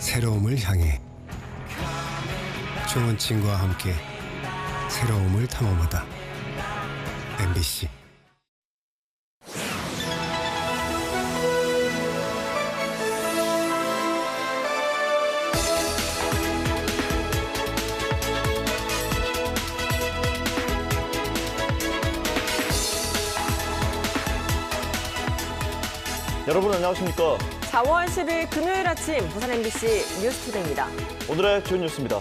새로움을 향해 좋은 친구와 함께 새로움을 탐험하다. MBC. 여러분 안녕하십니까? 4월 10일 금요일 아침 부산 MBC 뉴스투데이입니다. 오늘의 주요 뉴스입니다.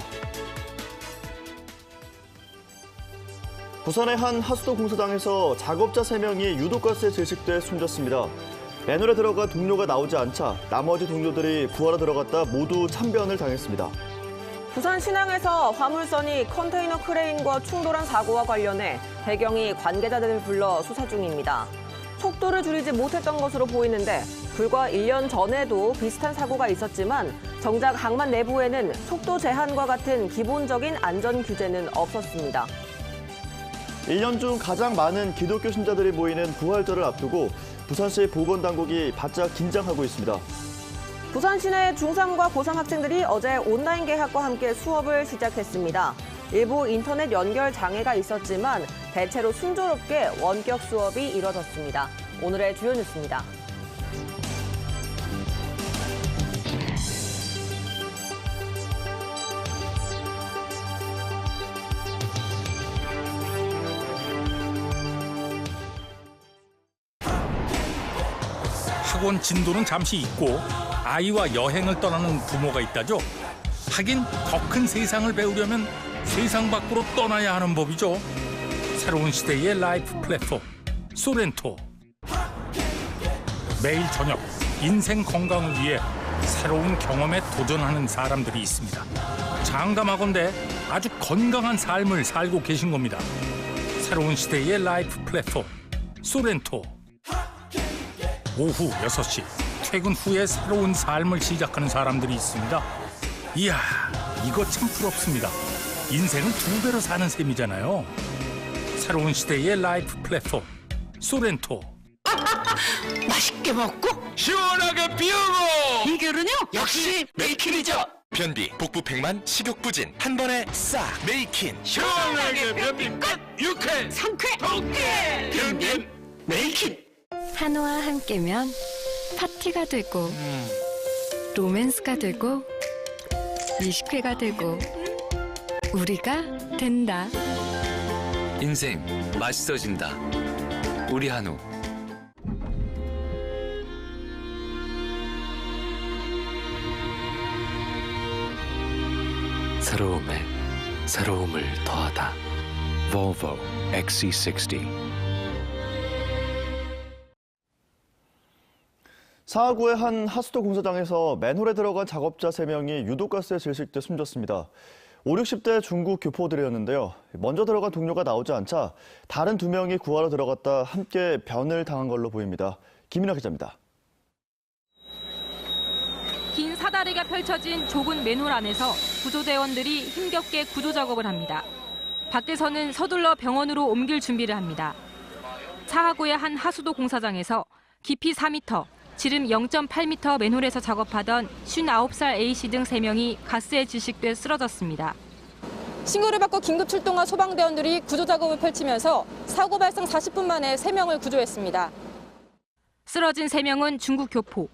부산의 한 하수도 공사장에서 작업자 3명이 유독가스에 질식돼 숨졌습니다. 맨홀에 들어가 동료가 나오지 않자 나머지 동료들이 구하러 들어갔다 모두 참변을 당했습니다. 부산 신항에서 화물선이 컨테이너 크레인과 충돌한 사고와 관련해 배경이 관계자들을 불러 수사 중입니다. 속도를 줄이지 못했던 것으로 보이는데 불과 1년 전에도 비슷한 사고가 있었지만 정작 항만 내부에는 속도 제한과 같은 기본적인 안전 규제는 없었습니다. 1년 중 가장 많은 기독교 신자들이 모이는 부활절을 앞두고 부산시 보건당국이 바짝 긴장하고 있습니다. 부산 시내 중3과 고3 학생들이 어제 온라인 개학과 함께 수업을 시작했습니다. 일부 인터넷 연결 장애가 있었지만 대체로 순조롭게 원격 수업이 이뤄졌습니다. 오늘의 주요 뉴스입니다. 학원 진도는 잠시 잊고 아이와 여행을 떠나는 부모가 있다죠. 하긴 더 큰 세상을 배우려면 세상 밖으로 떠나야 하는 법이죠. 새로운 시대의 라이프 플랫폼 소렌토. 매일 저녁 인생 건강을 위해 새로운 경험에 도전하는 사람들이 있습니다. 장담하건대 아주 건강한 삶을 살고 계신 겁니다. 새로운 시대의 라이프 플랫폼 소렌토. 오후 6시 퇴근 후에 새로운 삶을 시작하는 사람들이 있습니다. 이야, 이거 참 부럽습니다. 인생을 2배로 사는 셈이잖아요. 새로운 시대의 라이프 플랫폼 소렌토. 맛있게 먹고 시원하게 비우고 이결은요 역시 메이킨이죠. 변비, 복부 팽만, 식욕 부진 한 번에 싹 메이킨. 시원하게 변비 끝. 유쾌 상쾌 통쾌 변비 메이킨. 한우와 함께면 파티가 되고 로맨스가 되고 미식회가 되고 우리가 된다. 인생 맛있어진다. 우리 한우. 새로움에 새로움을 더하다. Volvo XC60. 사하구의 한 하수도 공사장에서 맨홀에 들어간 작업자 3명이 유독가스에 질식돼 숨졌습니다. 5, 60대 중국 교포들이었는데요. 먼저 들어간 동료가 나오지 않자 다른 2명이 구하러 들어갔다 함께 변을 당한 걸로 보입니다. 김인아 기자입니다. 긴 사다리가 펼쳐진 좁은 맨홀 안에서 구조대원들이 힘겹게 구조 작업을 합니다. 밖에서는 서둘러 병원으로 옮길 준비를 합니다. 사하구의 한 하수도 공사장에서 깊이 4m, 지름 0.8m 맨홀에서 작업하던 59살 A씨 등 3명이 가스에 질식돼 쓰러졌습니다. 신고를 받고 긴급 출동한 소방대원들이 구조 작업을 펼치면서 사고 발생 40분 만에 3명을 구조했습니다. 쓰러진 3명은 중국 교포.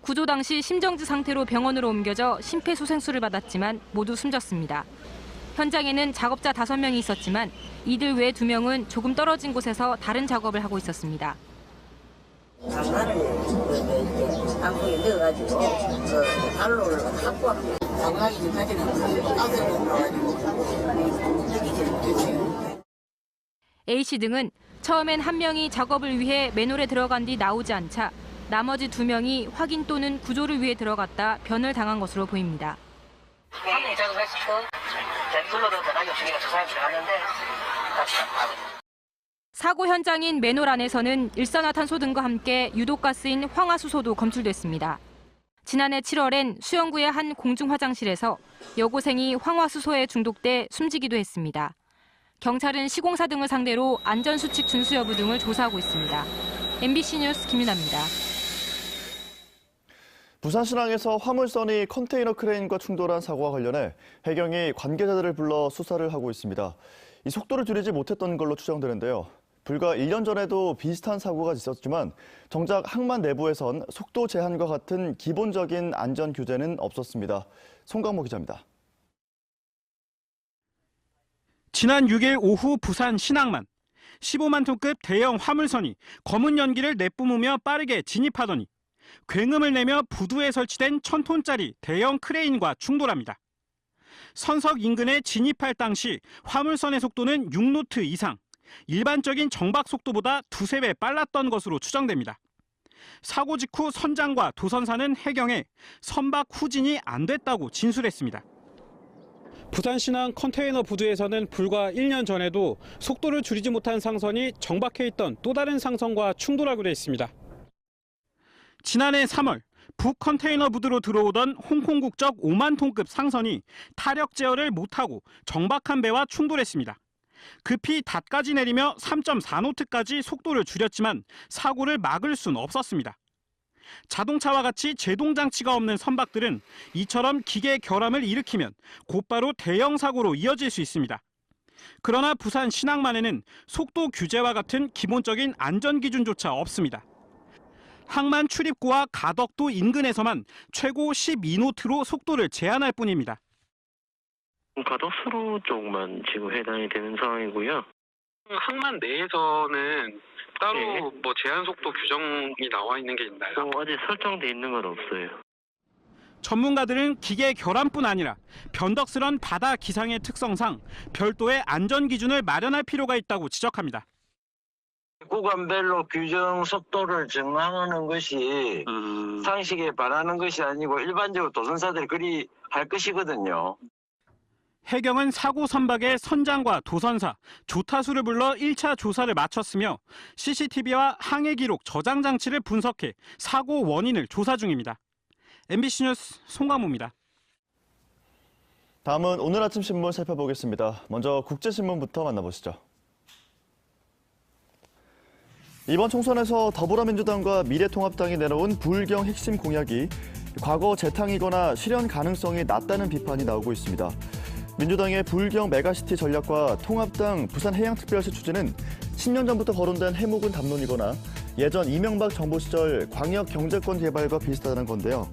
구조 당시 심정지 상태로 병원으로 옮겨져 심폐소생술을 받았지만 모두 숨졌습니다. 현장에는 작업자 5명이 있었지만 이들 외 2명은 조금 떨어진 곳에서 다른 작업을 하고 있었습니다. 장난을 안쪽에 넣어가지고 발로를 갖고 장난이 전까지는 가스를 넣어가지고 됐어요. A씨 등은 처음엔 한 명이 작업을 위해 맨홀에 들어간 뒤 나오지 않자 나머지 2명이 확인 또는 구조를 위해 들어갔다 변을 당한 것으로 보입니다. 한 명이 작업했을 때 둘러도 들어가기 없으니까 두 사람이 들어갔는데 같이 가고. 사고 현장인 맨홀 안에서는 일산화탄소 등과 함께 유독가스인 황화수소도 검출됐습니다. 지난해 7월엔 수영구의 한 공중화장실에서 여고생이 황화수소에 중독돼 숨지기도 했습니다. 경찰은 시공사 등을 상대로 안전수칙 준수 여부 등을 조사하고 있습니다. MBC 뉴스 김윤아입니다. 부산신항에서 화물선이 컨테이너 크레인과 충돌한 사고와 관련해 해경이 관계자들을 불러 수사를 하고 있습니다. 이 속도를 줄이지 못했던 걸로 추정되는데요. 불과 1년 전에도 비슷한 사고가 있었지만 정작 항만 내부에선 속도 제한과 같은 기본적인 안전 규제는 없었습니다. 송강모 기자입니다. 지난 6일 오후 부산 신항만 15만 톤급 대형 화물선이 검은 연기를 내뿜으며 빠르게 진입하더니 굉음을 내며 부두에 설치된 1000톤짜리 대형 크레인과 충돌합니다. 선석 인근에 진입할 당시 화물선의 속도는 6노트 이상, 일반적인 정박 속도보다 두세 배 빨랐던 것으로 추정됩니다. 사고 직후 선장과 도선사는 해경에 선박 후진이 안 됐다고 진술했습니다. 부산신항 컨테이너 부두에서는 불과 1년 전에도 속도를 줄이지 못한 상선이 정박해 있던 또 다른 상선과 충돌하기도 했습니다. 지난해 3월 북 컨테이너 부두로 들어오던 홍콩 국적 5만 톤급 상선이 타력 제어를 못하고 정박한 배와 충돌했습니다. 급히 닷까지 내리며 3.4노트까지 속도를 줄였지만 사고를 막을 순 없었습니다. 자동차와 같이 제동 장치가 없는 선박들은 이처럼 기계 결함을 일으키면 곧바로 대형 사고로 이어질 수 있습니다. 그러나 부산 신항만에는 속도 규제와 같은 기본적인 안전 기준조차 없습니다. 항만 출입구와 가덕도 인근에서만 최고 12노트로 속도를 제한할 뿐입니다. 가덕수로 쪽만 지금 해당이 되는 상황이고요. 항만 내에서는 따로 뭐 제한 속도 규정이 나와 있는 게 있나요? 아직 설정돼 있는 건 없어요. 전문가들은 기계 결함뿐 아니라 변덕스런 바다 기상의 특성상 별도의 안전 기준을 마련할 필요가 있다고 지적합니다. 구간별로 규정 속도를 정하는 것이 상식에 반하는 것이 아니고 일반적으로 도선사들이 그리 할 것이거든요. 해경은 사고 선박의 선장과 도선사, 조타수를 불러 1차 조사를 마쳤으며 CCTV와 항해 기록 저장 장치를 분석해 사고 원인을 조사 중입니다. MBC 뉴스 송강모입니다. 다음은 오늘 아침 신문 살펴보겠습니다. 먼저 국제신문부터 만나보시죠. 이번 총선에서 더불어민주당과 미래통합당이 내놓은 불경 핵심 공약이 과거 재탕이거나 실현 가능성이 낮다는 비판이 나오고 있습니다. 민주당의 불경 메가시티 전략과 통합당 부산해양특별시 추진은 10년 전부터 거론된 해묵은 담론이거나 예전 이명박 정부 시절 광역 경제권 개발과 비슷하다는 건데요.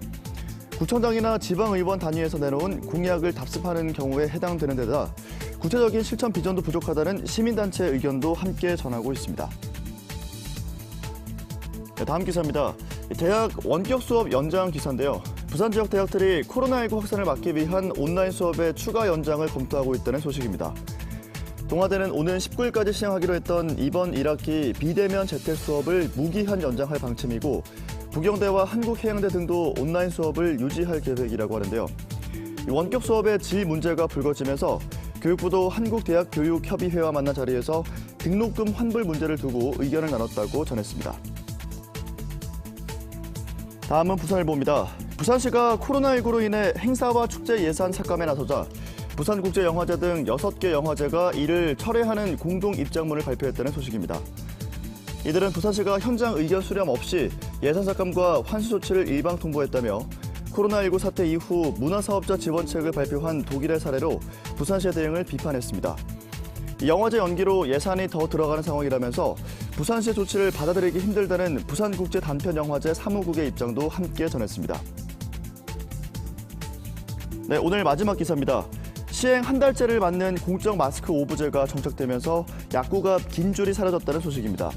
구청장이나 지방의원 단위에서 내놓은 공약을 답습하는 경우에 해당되는 데다 구체적인 실천 비전도 부족하다는 시민단체 의견도 함께 전하고 있습니다. 다음 기사입니다. 대학 원격 수업 연장 기사인데요. 부산 지역 대학들이 코로나19 확산을 막기 위한 온라인 수업의 추가 연장을 검토하고 있다는 소식입니다. 동아대는 오는 19일까지 시행하기로 했던 이번 1학기 비대면 재택 수업을 무기한 연장할 방침이고 부경대와 한국해양대 등도 온라인 수업을 유지할 계획이라고 하는데요. 원격 수업의 질 문제가 불거지면서 교육부도 한국대학교육협의회와 만난 자리에서 등록금 환불 문제를 두고 의견을 나눴다고 전했습니다. 다음은 부산일보입니다. 부산시가 코로나19로 인해 행사와 축제 예산 삭감에 나서자 부산국제영화제 등 6개 영화제가 이를 철회하는 공동 입장문을 발표했다는 소식입니다. 이들은 부산시가 현장 의견 수렴 없이 예산 삭감과 환수 조치를 일방 통보했다며 코로나19 사태 이후 문화사업자 지원책을 발표한 독일의 사례로 부산시의 대응을 비판했습니다. 영화제 연기로 예산이 더 들어가는 상황이라면서 부산시의 조치를 받아들이기 힘들다는 부산국제단편영화제 사무국의 입장도 함께 전했습니다. 네, 오늘 마지막 기사입니다. 시행 한 달째를 맞는 공적 마스크 오브제가 정착되면서 약국앞 긴 줄이 사라졌다는 소식입니다.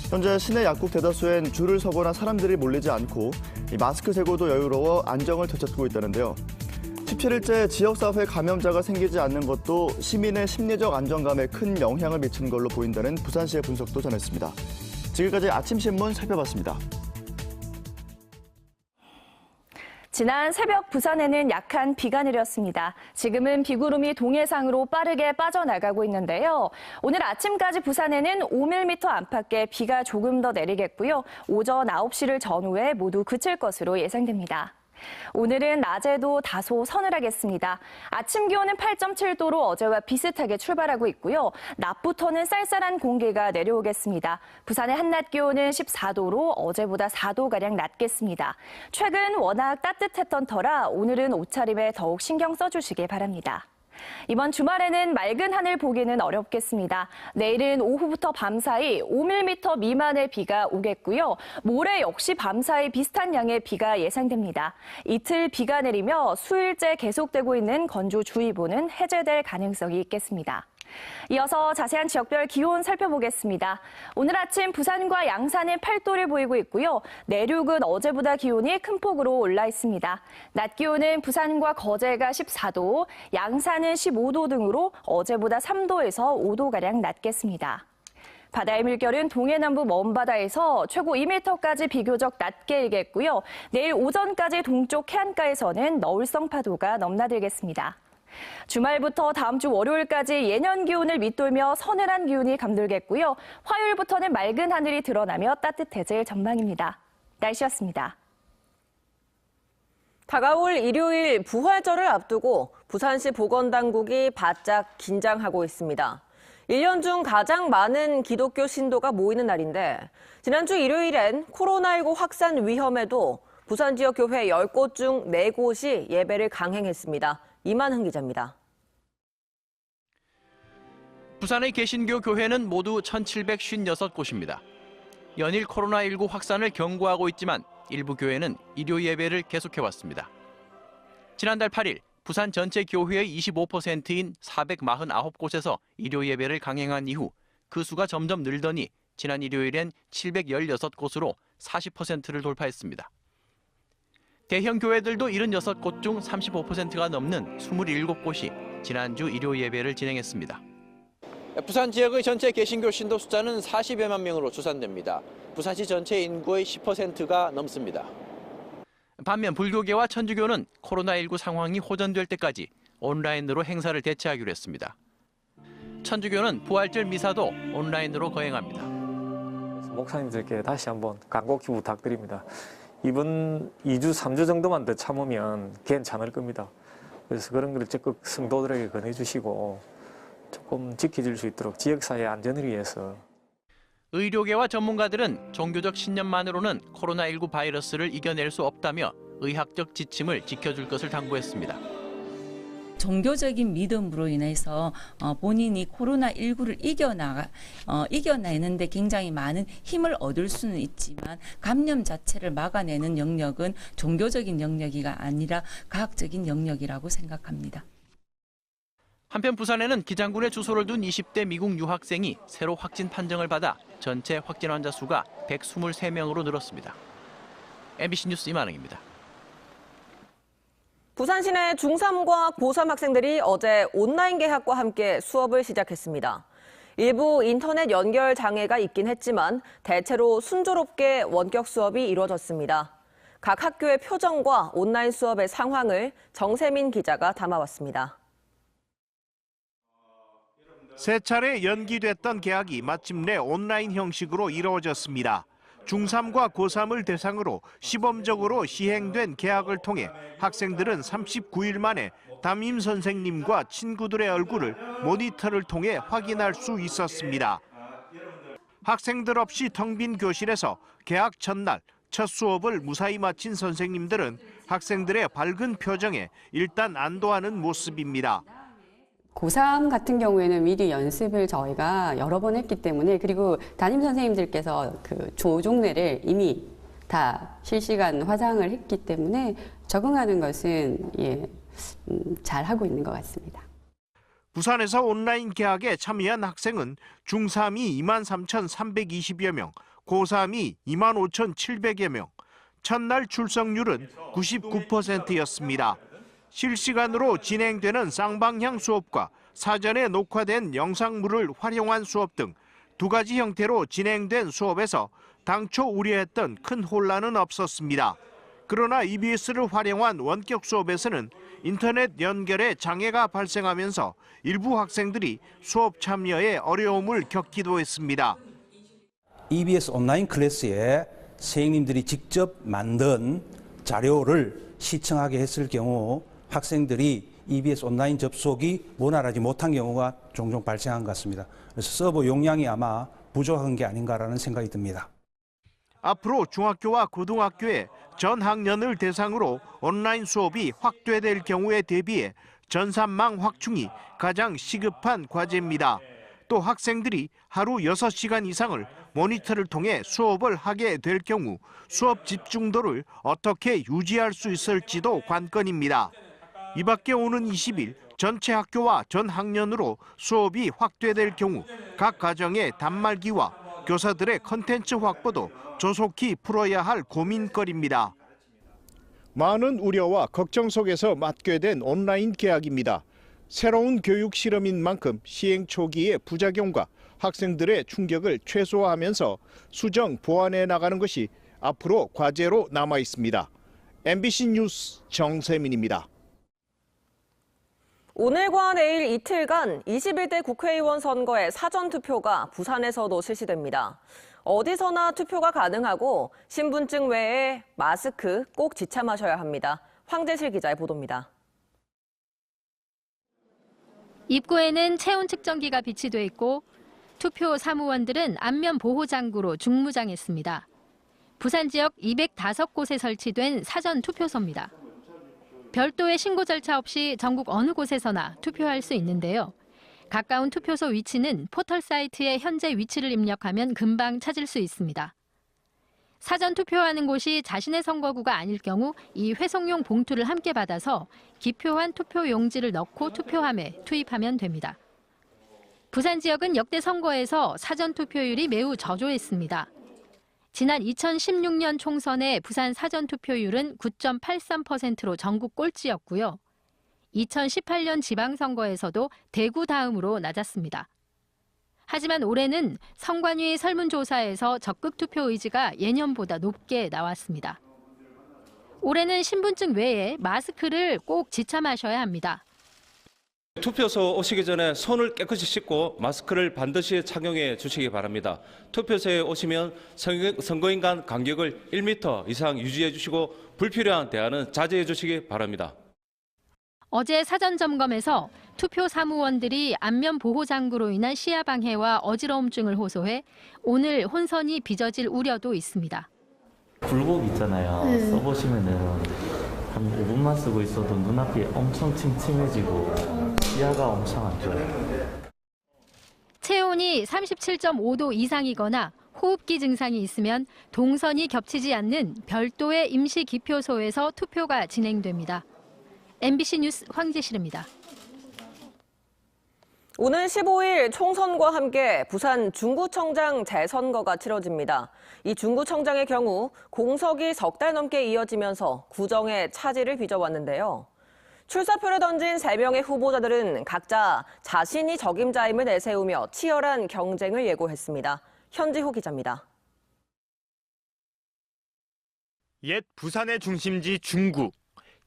현재 시내 약국 대다수엔 줄을 서거나 사람들이 몰리지 않고 마스크 재고도 여유로워 안정을 되찾고 있다는데요. 17일째 지역사회 감염자가 생기지 않는 것도 시민의 심리적 안정감에 큰 영향을 미치는 걸로 보인다는 부산시의 분석도 전했습니다. 지금까지 아침신문 살펴봤습니다. 지난 새벽 부산에는 약한 비가 내렸습니다. 지금은 비구름이 동해상으로 빠르게 빠져나가고 있는데요. 오늘 아침까지 부산에는 5mm 안팎의 비가 조금 더 내리겠고요. 오전 9시를 전후에 모두 그칠 것으로 예상됩니다. 오늘은 낮에도 다소 서늘하겠습니다. 아침 기온은 8.7도로 어제와 비슷하게 출발하고 있고요. 낮부터는 쌀쌀한 공기가 내려오겠습니다. 부산의 한낮 기온은 14도로 어제보다 4도가량 낮겠습니다. 최근 워낙 따뜻했던 터라 오늘은 옷차림에 더욱 신경 써주시길 바랍니다. 이번 주말에는 맑은 하늘 보기는 어렵겠습니다. 내일은 오후부터 밤사이 5mm 미만의 비가 오겠고요. 모레 역시 밤사이 비슷한 양의 비가 예상됩니다. 이틀 비가 내리며 수일째 계속되고 있는 건조주의보는 해제될 가능성이 있겠습니다. 이어서 자세한 지역별 기온 살펴보겠습니다. 오늘 아침 부산과 양산은 8도를 보이고 있고요. 내륙은 어제보다 기온이 큰 폭으로 올라 있습니다. 낮 기온은 부산과 거제가 14도, 양산은 15도 등으로 어제보다 3도에서 5도가량 낮겠습니다. 바다의 물결은 동해남부 먼바다에서 최고 2m까지 비교적 낮게 일겠고요. 내일 오전까지 동쪽 해안가에서는 너울성 파도가 넘나들겠습니다. 주말부터 다음 주 월요일까지 예년 기온을 밑돌며 서늘한 기온이 감돌겠고요. 화요일부터는 맑은 하늘이 드러나며 따뜻해질 전망입니다. 날씨였습니다. 다가올 일요일 부활절을 앞두고 부산시 보건당국이 바짝 긴장하고 있습니다. 1년 중 가장 많은 기독교 신도가 모이는 날인데 지난주 일요일엔 코로나19 확산 위험에도 부산 지역 교회 10곳 중 4곳이 예배를 강행했습니다. 이만흥 기자입니다. 부산의 개신교 교회는 모두 1,756곳입니다. 연일 코로나19 확산을 경고하고 있지만 일부 교회는 일요 예배를 계속해왔습니다. 지난달 8일 부산 전체 교회의 25%인 449곳에서 일요 예배를 강행한 이후 그 수가 점점 늘더니 지난 일요일엔 716곳으로 40%를 돌파했습니다. 대형 교회들도 76곳 중 35%가 넘는 27곳이 지난주 일요 예배를 진행했습니다. 부산 지역의 전체 개신교 신도 숫자는 40여만 명으로 추산됩니다. 부산시 전체 인구의 10%가 넘습니다. 반면 불교계와 천주교는 코로나19 상황이 호전될 때까지 온라인으로 행사를 대체하기로 했습니다. 천주교는 부활절 미사도 온라인으로 거행합니다. 목사님들께 다시 한번 간곡히 부탁드립니다. 이번 2주, 3주 정도만 더 참으면 괜찮을 겁니다. 그래서 그런 걸 적극 성도들에게 권해주시고 조금 지켜줄 수 있도록 지역사회 안전을 위해서. 의료계와 전문가들은 종교적 신념만으로는 코로나19 바이러스를 이겨낼 수 없다며 의학적 지침을 지켜줄 것을 당부했습니다. 종교적인 믿음으로 인해서 본인이 코로나19를 이겨내는데 굉장히 많은 힘을 얻을 수는 있지만 감염 자체를 막아내는 영역은 종교적인 영역이 아니라 과학적인 영역이라고 생각합니다. 한편 부산에는 기장군에 주소를 둔 20대 미국 유학생이 새로 확진 판정을 받아 전체 확진 환자 수가 123명으로 늘었습니다. MBC 뉴스 이만흥입니다. 부산 시내 중3과 고3 학생들이 어제 온라인 개학과 함께 수업을 시작했습니다. 일부 인터넷 연결 장애가 있긴 했지만 대체로 순조롭게 원격 수업이 이루어졌습니다. 각 학교의 표정과 온라인 수업의 상황을 정세민 기자가 담아왔습니다. 세 차례 연기됐던 개학이 마침내 온라인 형식으로 이루어졌습니다. 중3과 고3을 대상으로 시범적으로 시행된 개학을 통해 학생들은 39일 만에 담임 선생님과 친구들의 얼굴을 모니터를 통해 확인할 수 있었습니다. 학생들 없이 텅 빈 교실에서 개학 첫날 첫 수업을 무사히 마친 선생님들은 학생들의 밝은 표정에 일단 안도하는 모습입니다. 고3 같은 경우에는 미리 연습을 저희가 여러 번 했기 때문에 그리고 담임 선생님들께서 그 조종례를 이미 다 실시간 화상을 했기 때문에 적응하는 것은 잘 하고 있는 것 같습니다. 부산에서 온라인 개학에 참여한 학생은 중3이 23,320여 명, 고3이 25,700여 명, 첫날 출석률은 99%였습니다. 실시간으로 진행되는 쌍방향 수업과 사전에 녹화된 영상물을 활용한 수업 등 두 가지 형태로 진행된 수업에서 당초 우려했던 큰 혼란은 없었습니다. 그러나 EBS를 활용한 원격 수업에서는 인터넷 연결에 장애가 발생하면서 일부 학생들이 수업 참여에 어려움을 겪기도 했습니다. EBS 온라인 클래스에 선생님들이 직접 만든 자료를 시청하게 했을 경우 학생들이 EBS 온라인 접속이 원활하지 못한 경우가 종종 발생한 것 같습니다. 그래서 서버 용량이 아마 부족한 게 아닌가라는 생각이 듭니다. 앞으로 중학교와 고등학교에 전 학년을 대상으로 온라인 수업이 확대될 경우에 대비해 전산망 확충이 가장 시급한 과제입니다. 또 학생들이 하루 6시간 이상을 모니터를 통해 수업을 하게 될 경우 수업 집중도를 어떻게 유지할 수 있을지도 관건입니다. 이 밖에 오는 20일 전체 학교와 전 학년으로 수업이 확대될 경우 각 가정의 단말기와 교사들의 컨텐츠 확보도 조속히 풀어야 할 고민거리입니다. 많은 우려와 걱정 속에서 맞게 된 온라인 개학입니다. 새로운 교육 실험인 만큼 시행 초기의 부작용과 학생들의 충격을 최소화하면서 수정 보완해 나가는 것이 앞으로 과제로 남아 있습니다. MBC 뉴스 정세민입니다. 오늘과 내일 이틀간 21대 국회의원 선거의 사전투표가 부산에서도 실시됩니다. 어디서나 투표가 가능하고 신분증 외에 마스크 꼭 지참하셔야 합니다. 황재실 기자의 보도입니다. 입구에는 체온 측정기가 비치돼 있고 투표 사무원들은 안면 보호 장구로 중무장했습니다. 부산 지역 205곳에 설치된 사전 투표소입니다. 별도의 신고 절차 없이 전국 어느 곳에서나 투표할 수 있는데요. 가까운 투표소 위치는 포털 사이트에 현재 위치를 입력하면 금방 찾을 수 있습니다. 사전 투표하는 곳이 자신의 선거구가 아닐 경우 이 회송용 봉투를 함께 받아서 기표한 투표 용지를 넣고 투표함에 투입하면 됩니다. 부산 지역은 역대 선거에서 사전 투표율이 매우 저조했습니다. 지난 2016년 총선의 부산 사전 투표율은 9.83%로 전국 꼴찌였고요. 2018년 지방선거에서도 대구 다음으로 낮았습니다. 하지만 올해는 선관위 설문조사에서 적극 투표 의지가 예년보다 높게 나왔습니다. 올해는 신분증 외에 마스크를 꼭 지참하셔야 합니다. 투표소 오시기 전에 손을 깨끗이 씻고 마스크를 반드시 착용해 주시기 바랍니다. 투표소에 오시면 선거인 간 간격을 1m 이상 유지해 주시고 불필요한 대화는 자제해 주시기 바랍니다. 어제 사전 점검에서 투표 사무원들이 안면 보호 장구로 인한 시야 방해와 어지러움증을 호소해 오늘 혼선이 빚어질 우려도 있습니다. 굴곡 있잖아요. 써보시면은 한 5분만 쓰고 있어도 눈앞이 엄청 침침해지고 시야가 엄청 안 좋아요. 체온이 37.5도 이상이거나 호흡기 증상이 있으면 동선이 겹치지 않는 별도의 임시 기표소에서 투표가 진행됩니다. MBC 뉴스 황재실입니다. 오는 15일 총선과 함께 부산 중구청장 재선거가 치러집니다. 이 중구청장의 경우 공석이 석 달 넘게 이어지면서 구정의 차질을 빚어왔는데요. 출사표를 던진 3명의 후보자들은 각자 자신이 적임자임을 내세우며 치열한 경쟁을 예고했습니다. 현지호 기자입니다. 옛 부산의 중심지 중구.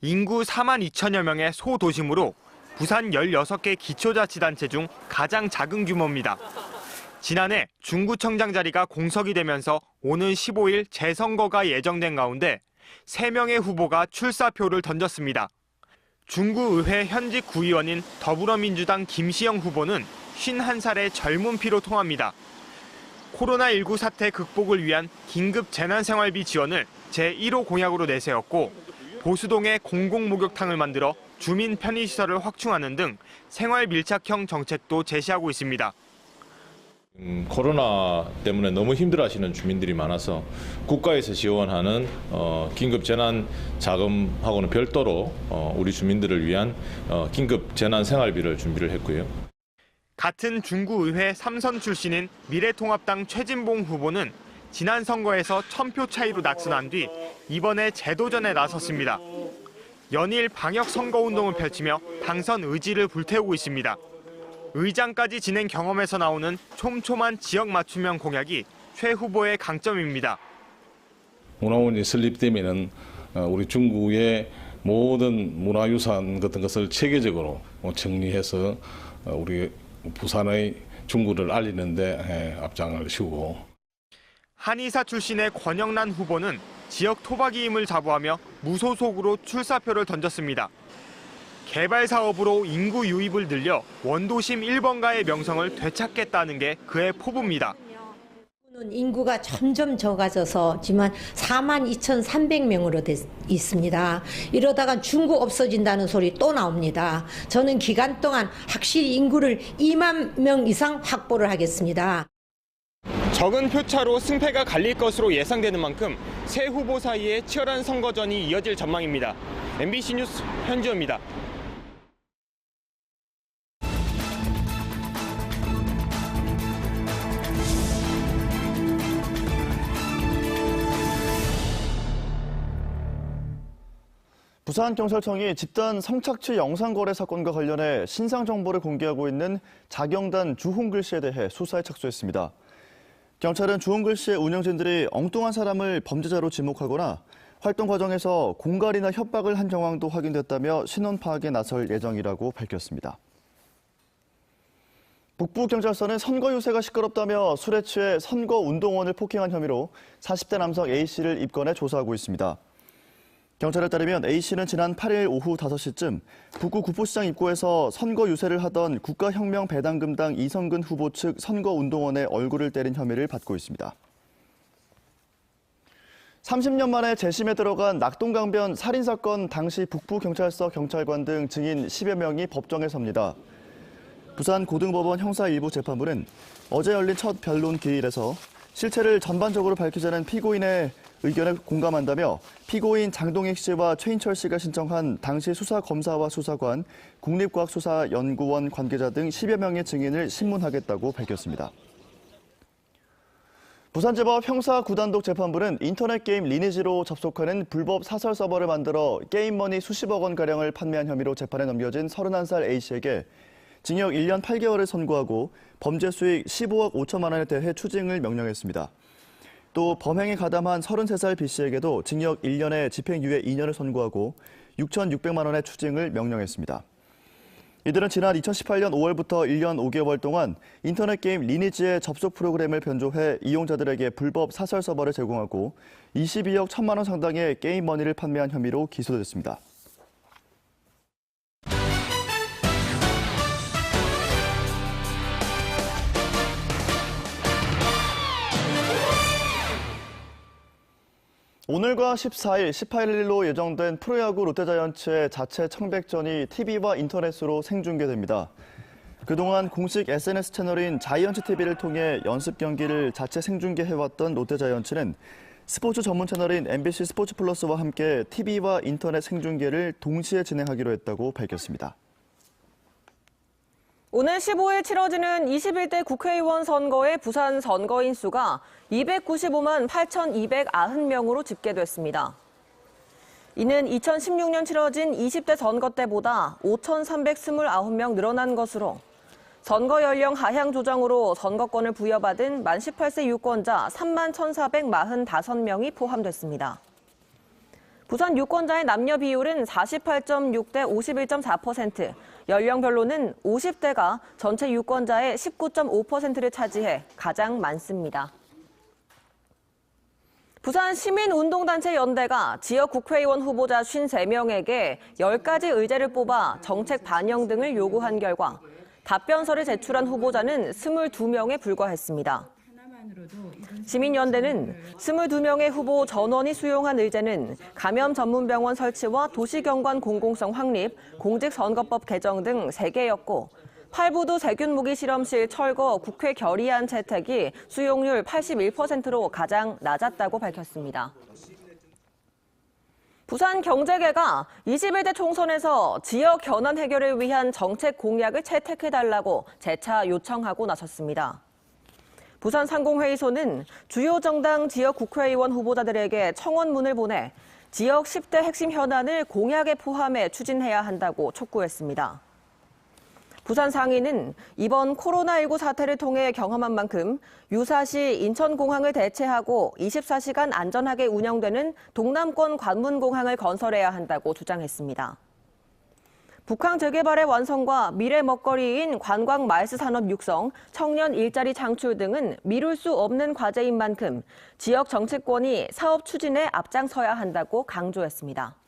인구 4만 2천여 명의 소도심으로 부산 16개 기초자치단체 중 가장 작은 규모입니다. 지난해 중구청장 자리가 공석이 되면서 오는 15일 재선거가 예정된 가운데 3명의 후보가 출사표를 던졌습니다. 중구의회 현직 구의원인 더불어민주당 김시영 후보는 51살의 젊은 피로 통합니다. 코로나19 사태 극복을 위한 긴급 재난생활비 지원을 제1호 공약으로 내세웠고 보수동에 공공목욕탕을 만들어 주민 편의시설을 확충하는 등 생활 밀착형 정책도 제시하고 있습니다. 코로나 때문에 너무 힘들어하시는 주민들이 많아서 국가에서 지원하는 긴급 재난 자금하고는 별도로 우리 주민들을 위한 긴급 재난 생활비를 준비를 했고요. 같은 중구의회 3선 출신인 미래통합당 최진봉 후보는 지난 선거에서 1000표 차이로 낙선한 뒤 이번에 재도전에 나섰습니다. 연일 방역 선거운동을 펼치며 당선 의지를 불태우고 있습니다. 의장까지 지낸 경험에서 나오는 촘촘한 지역 맞춤형 공약이 최 후보의 강점입니다. 문화원이 설립되면은 우리 중구의 모든 문화유산 같은 것을 체계적으로 정리해서 우리 부산의 중구를 알리는 데 앞장을 씌우고 한의사 출신의 권영란 후보는 지역 토박이임을 자부하며 무소속으로 출사표를 던졌습니다. 개발 사업으로 인구 유입을 늘려 원도심 1번가의 명성을 되찾겠다는 게 그의 포부입니다. 인구가 점점 적어져서지만 42,300명으로 있습니다. 이러다가 중구 없어진다는 소리 또 나옵니다. 저는 기간 동안 확실히 인구를 2만 명 이상 확보를 하겠습니다. 적은 표차로 승패가 갈릴 것으로 예상되는 만큼 새 후보 사이에 치열한 선거전이 이어질 전망입니다. MBC 뉴스 현지호입니다. 부산경찰청이 집단 성착취 영상거래 사건과 관련해 신상 정보를 공개하고 있는 자경단 주홍글 씨에 대해 수사에 착수했습니다. 경찰은 주홍글 씨의 운영진들이 엉뚱한 사람을 범죄자로 지목하거나 활동 과정에서 공갈이나 협박을 한 정황도 확인됐다며 신원 파악에 나설 예정이라고 밝혔습니다. 북부경찰서는 선거 유세가 시끄럽다며 술에 취해 선거운동원을 폭행한 혐의로 40대 남성 A씨를 입건해 조사하고 있습니다. 경찰에 따르면 A씨는 지난 8일 오후 5시쯤 북구 구포시장 입구에서 선거 유세를 하던 국가혁명배당금당 이성근 후보 측 선거운동원의 얼굴을 때린 혐의를 받고 있습니다. 30년 만에 재심에 들어간 낙동강변 살인사건 당시 북부경찰서 경찰관 등 증인 10여 명이 법정에 섭니다. 부산고등법원 형사 1부 재판부는 어제 열린 첫 변론 기일에서 실체를 전반적으로 밝히자는 피고인의 의견에 공감한다며 피고인 장동익 씨와 최인철 씨가 신청한 당시 수사검사와 수사관, 국립과학수사연구원 관계자 등 10여 명의 증인을 신문하겠다고 밝혔습니다. 부산지법 형사 9단독 재판부는 인터넷 게임 리니지로 접속하는 불법 사설 서버를 만들어 게임머니 수십억 원가량을 판매한 혐의로 재판에 넘겨진 31살 A씨에게 징역 1년 8개월을 선고하고 범죄 수익 15억 5천만 원에 대해 추징을 명령했습니다. 또 범행에 가담한 33살 B씨에게도 징역 1년에 집행유예 2년을 선고하고 6,600만 원의 추징을 명령했습니다. 이들은 지난 2018년 5월부터 1년 5개월 동안 인터넷 게임 리니지의 접속 프로그램을 변조해 이용자들에게 불법 사설 서버를 제공하고 22억 1천만 원 상당의 게임 머니를 판매한 혐의로 기소됐습니다. 오늘과 14일, 18일로 예정된 프로야구 롯데자이언츠의 자체 청백전이 TV와 인터넷으로 생중계됩니다. 그동안 공식 SNS 채널인 자이언츠TV를 통해 연습 경기를 자체 생중계해왔던 롯데자이언츠는 스포츠 전문 채널인 MBC 스포츠 플러스와 함께 TV와 인터넷 생중계를 동시에 진행하기로 했다고 밝혔습니다. 오늘 15일 치러지는 21대 국회의원 선거의 부산 선거인 수가 295만 8,290명으로 집계됐습니다. 이는 2016년 치러진 20대 선거 때보다 5,329명 늘어난 것으로 선거 연령 하향 조정으로 선거권을 부여받은 만 18세 유권자 3만 1,445명이 포함됐습니다. 부산 유권자의 남녀 비율은 48.6대 51.4%, 연령별로는 50대가 전체 유권자의 19.5%를 차지해 가장 많습니다. 부산 시민운동단체 연대가 지역 국회의원 후보자 53명에게 10가지 의제를 뽑아 정책 반영 등을 요구한 결과 답변서를 제출한 후보자는 22명에 불과했습니다. 시민연대는 22명의 후보 전원이 수용한 의제는 감염 전문병원 설치와 도시경관 공공성 확립, 공직선거법 개정 등 3개였고 8부도 세균 무기 실험실 철거 국회 결의안 채택이 수용률 81%로 가장 낮았다고 밝혔습니다. 부산경제계가 21대 총선에서 지역 현안 해결을 위한 정책 공약을 채택해달라고 재차 요청하고 나섰습니다. 부산상공회의소는 주요 정당 지역 국회의원 후보자들에게 청원문을 보내 지역 10대 핵심 현안을 공약에 포함해 추진해야 한다고 촉구했습니다. 부산상인은 이번 코로나19 사태를 통해 경험한 만큼 유사시 인천공항을 대체하고 24시간 안전하게 운영되는 동남권 관문공항을 건설해야 한다고 주장했습니다. 북항 재개발의 완성과 미래 먹거리인 관광 말스 산업 육성, 청년 일자리 창출 등은 미룰 수 없는 과제인 만큼 지역 정치권이 사업 추진에 앞장서야 한다고 강조했습니다.